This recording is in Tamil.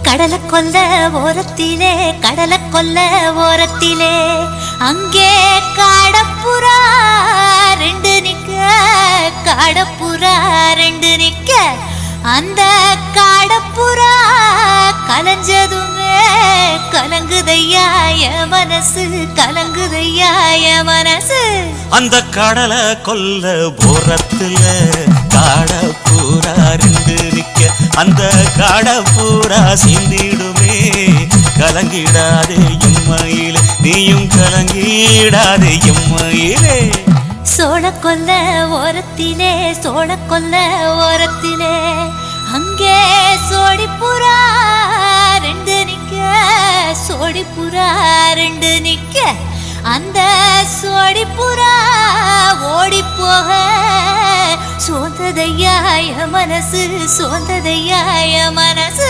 கடலை கொல்ல ஓரத்திலே கடலை கொல்ல ஓரத்திலே அங்கே காடப்புறா ரெண்டு நிக்க காடப்புறா ரெண்டு நிக்க அந்த காடப்புறா கலஞ்சதுமே கலங்குதையாய மனசு கலங்குதையாய மனசு அந்த கடலை கொல்ல ஓரத்துல காடப்புறா ரெண்டு நிக்க அந்த காடப்புறா சிந்திடுமே கலங்கிடாதே எம்மையிலே நீயும் கலங்கிடாதே எம்மையிலே சோழ கொல்ல ஓரத்திலே சோழ கொல்ல ஓரத்திலே அங்கே சோடிப்புறா ரெண்டு நிக்க சோடிப்புறா ரெண்டு நிக்க அந்த சோடிப்புறா ஓடி போக சோந்ததையாய மனசு சோந்ததையாய மனசு